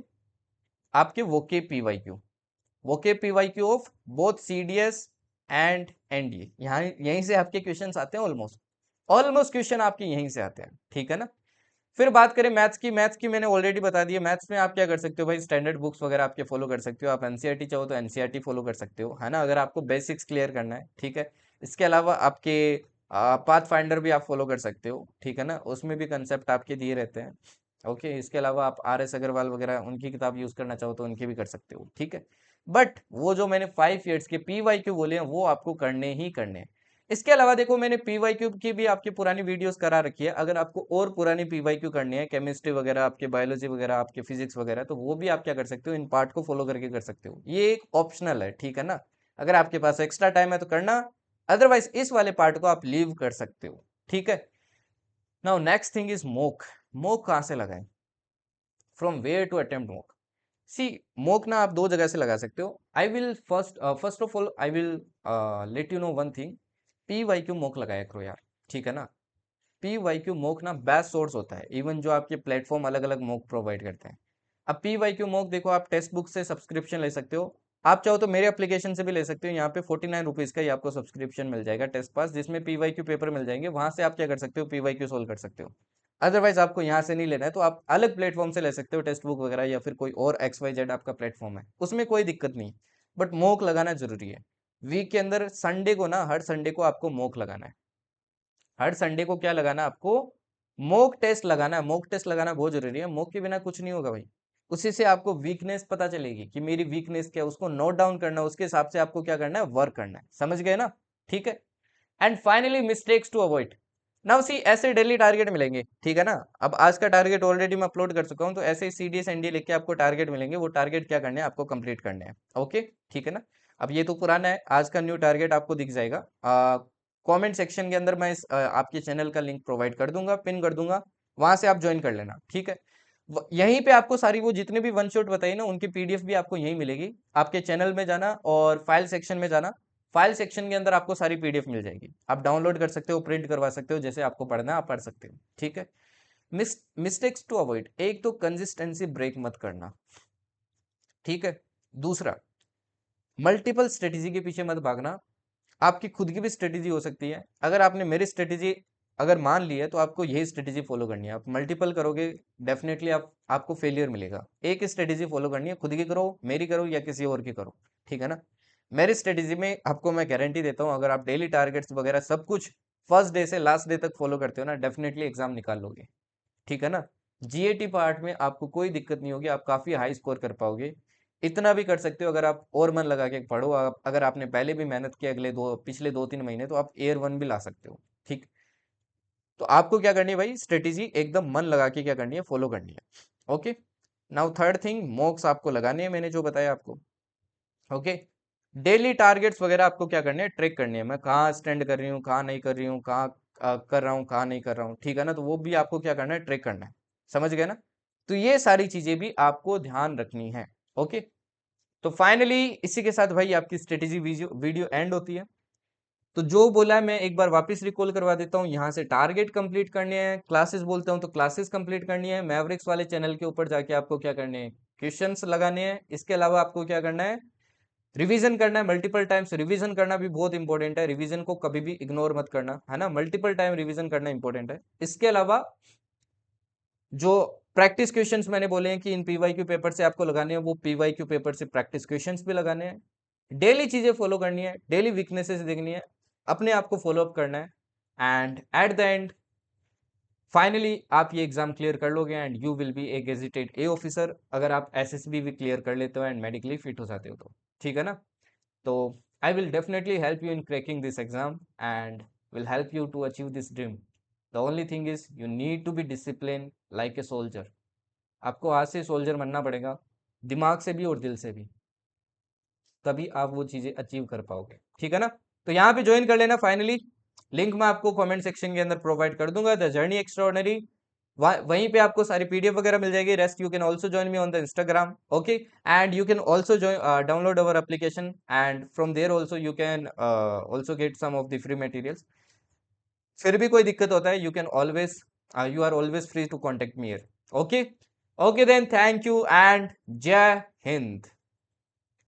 Speaker 1: आपके वोके PYQ of both CDS and NDA. यहाँ यहीं से आपके क्वेश्चंस आते हैं, ऑलमोस्ट क्वेश्चन आपके यहीं से आते हैं, ठीक है ना। फिर बात करें मैथ्स की मैंने ऑलरेडी बता दिया। मैथ्स में आप क्या कर सकते हो भाई, स्टैंडर्ड बुक्स वगैरह आपके फॉलो कर सकते हो। आप एनसीईआरटी चाहो तो एनसीईआरटी फॉलो कर सकते हो, है ना, अगर आपको बेसिक्स क्लियर करना है, ठीक है। इसके अलावा आपके पाथ फाइंडर भी आप फॉलो कर सकते हो, ठीक है ना, उसमें भी कंसेप्ट आपके दिए रहते हैं, ओके। इसके अलावा आप आर एस अग्रवाल वगैरह उनकी किताब यूज करना चाहो तो उनकी भी कर सकते हो, ठीक है। बट वो जो मैंने 5 ईयर्स के पीवाईक्यू बोले हैं वो आपको करने ही करने हैं। इसके अलावा देखो, मैंने पीवाईक्यू की भी आपकी पुरानी वीडियोस करा रखी है। अगर आपको और पुरानी पीवाईक्यू करनी है, केमिस्ट्री वगैरह, आपके बायोलॉजी वगैरह, आपके फिजिक्स वगैरह, तो वो भी आप क्या कर सकते हो, इन पार्ट को फॉलो करके कर सकते हो। ये एक ऑप्शनल है, ठीक है ना। अगर आपके पास एक्स्ट्रा टाइम है तो करना, अदरवाइज इस वाले पार्ट को आप लीव कर सकते हो, ठीक है। Now next thing is mock. Mock कहाँ से लगाएं, from where to attempt mock. See, mock ना आप दो जगह से लगा सकते हो। I will first of all I will let you know one thing, P Y Q mock लगाया करो यार, ठीक है ना। पी वाई क्यू मोक ना बेस्ट सोर्स होता है, इवन जो आपके प्लेटफॉर्म अलग अलग मोक प्रोवाइड करते हैं। अब पी वाई क्यू मोक देखो, आप टेक्स्ट बुक से सब्सक्रिप्शन ले सकते हो। आप चाहो तो मेरे एप्लीकेशन से भी ले सकते हो। यहाँ पे 49 रुपीज का ही आपको सब्सक्रिप्शन मिल जाएगा, टेस्ट पास, जिसमें पी वाई क्यू पेपर मिल जाएंगे। वहां से आप क्या कर सकते हो, पी वाई क्यू सोल्व कर सकते हो। अदरवाइज आपको यहाँ से नहीं लेना है तो आप अलग प्लेटफॉर्म से ले सकते हो, टेक्स्ट बुक वगैरह, या फिर कोई और एक्स वाई जेड आपका प्लेटफॉर्म है, उसमें कोई दिक्कत नहीं। बट मोक लगाना जरूरी है। वीक के अंदर संडे को ना, हर संडे को आपको मोक लगाना है। हर संडे को क्या लगाना है आपको, मोक टेस्ट लगाना है। मोक टेस्ट लगाना बहुत जरूरी है, मोक के बिना कुछ नहीं होगा भाई। उसी से आपको वीकनेस पता चलेगी कि मेरी वीकनेस क्या है, उसको नोट डाउन करना है, उसके हिसाब से आपको क्या करना है, वर्क करना है। समझ गए ना, ठीक है। And finally mistakes to avoid. Now see, ऐसे डेली टारगेट मिलेंगे, ठीक है ना। अब आज का टारगेट ऑलरेडी मैं अपलोड कर चुका हूं, तो ऐसे ही सीडीएस एनडी लिख के आपको टारगेट मिलेंगे। वो टारगेट क्या करने हैं, आपको कंप्लीट करने हैं, ओके, ठीक है ना। अब ये तो पुराना है, आज का न्यू टारगेट आपको दिख जाएगा। कमेंट सेक्शन के अंदर मैं इस आपके चैनल का लिंक प्रोवाइड कर दूंगा, पिन कर दूंगा, वहां से आप ज्वाइन कर लेना, ठीक है। यहीं पे आपको सारी वो जितने भी वन शॉट बताई ना, उनकी पीडीएफ भी आपको यहीं मिलेगी। आपके चैनल में जाना और फाइल सेक्शन में जाना, फाइल सेक्शन के अंदर आपको सारी पीडीएफ मिल जाएगी। आप डाउनलोड कर सकते हो, प्रिंट करवा सकते हो, जैसे आपको पढ़ना है आप पढ़ सकते हो, ठीक है। मिस्टेक्स टू अवॉइड, एक तो कंसिस्टेंसी ब्रेक मत करना, ठीक है। दूसरा, मल्टीपल स्ट्रेटेजी के पीछे मत भागना। आपकी खुद की भी स्ट्रेटेजी हो सकती है। अगर आपने मेरी स्ट्रेटेजी अगर मान ली है तो आपको यही स्ट्रेटेजी फॉलो करनी है। आप मल्टीपल करोगे, डेफिनेटली आपको फेलियर मिलेगा। एक स्ट्रेटेजी फॉलो करनी है, खुद की करो, मेरी करो, या किसी और की करो, ठीक है ना। मेरी स्ट्रेटेजी में आपको मैं गारंटी देता हूँ, अगर आप डेली टारगेट्स वगैरह सब कुछ फर्स्ट डे से लास्ट डे तक फॉलो करते हो ना, डेफिनेटली एग्जाम निकाल लोगे, ठीक है ना। जीएटी पार्ट में आपको कोई दिक्कत नहीं होगी, आप काफी हाई स्कोर कर पाओगे। इतना भी कर सकते हो अगर आप और मन लगा के पढ़ो। अगर आपने पहले भी मेहनत की, पिछले 2-3 महीने, तो आप एयर वन भी ला सकते हो, ठीक। तो आपको क्या करनी है भाई, स्ट्रेटेजी एकदम मन लगा के क्या करनी है, फॉलो करनी है, ओके। नाउ थर्ड थिंग, मॉक्स आपको लगाने हैं, मैंने जो बताया आपको, ओके। डेली टारगेट्स वगैरह आपको क्या करने हैं, ट्रैक करने हैं। मैं कहाँ स्टैंड कर रही हूँ, कहाँ नहीं कर रही हूँ, कहाँ कर रहा हूँ, कहाँ नहीं कर रहा हूँ, ठीक है ना। तो वो भी आपको क्या करना है, ट्रैक करना है। समझ गए ना। तो ये सारी चीजें भी आपको ध्यान रखनी है, ओके। तो फाइनली इसी के साथ भाई आपकी स्ट्रेटेजी वीडियो वीडियो एंड होती है। तो जो बोला है मैं एक बार वापस रिकॉल करवा देता हूँ। यहाँ से टारगेट कंप्लीट करने हैं, क्लासेस बोलता हूँ तो क्लासेस कंप्लीट करनी है। मैवरिक्स वाले चैनल के ऊपर जाके आपको क्या करने हैं, क्वेश्चंस लगाने हैं। इसके अलावा आपको क्या करना है, रिवीजन करना है। मल्टीपल टाइम्स रिवीजन करना भी बहुत इंपॉर्टेंट है। रिवीजन को कभी भी इग्नोर मत करना, है ना। मल्टीपल टाइम रिवीजन करना इंपॉर्टेंट है। इसके अलावा जो प्रैक्टिस क्वेश्चंस मैंने बोले हैं कि इन पीवाईक्यू पेपर से आपको लगाने हैं, वो पीवाईक्यू पेपर से प्रैक्टिस क्वेश्चंस भी लगाने हैं। डेली चीजें फॉलो करनी है, डेली वीकनेसेस देखनी है, अपने आप को फॉलो अप करना है। And at the end finally आप ये एग्जाम क्लियर कर लोगे and you will be a gazetted a officer, अगर आप एसएसबी भी क्लियर कर लेते हो एंड मेडिकली फिट हो जाते हो तो, ठीक है ना। तो I will definitely help you in cracking this exam and will help you to achieve this dream. The only thing is you need to be discipline like a soldier. आपको आज से सोल्जर बनना पड़ेगा, दिमाग से भी और दिल से भी, तभी आप वो चीजें अचीव कर पाओगे, ठीक है ना। तो यहाँ पे ज्वाइन कर लेना फाइनली, लिंक मैं आपको कमेंट सेक्शन के अंदर प्रोवाइड कर दूंगा, द जर्नी एक्स्ट्राऑर्डिनरी। वहीं पे आपको सारी पीडीएफ वगैरह मिल जाएगी। Rest you can also join me on the Instagram, okay, and you can also download our application and from there also you can also get some of the free materials. फिर भी कोई दिक्कत होता है, you can always, you are always free to contact me here, okay. Okay then, thank you and जय हिंद।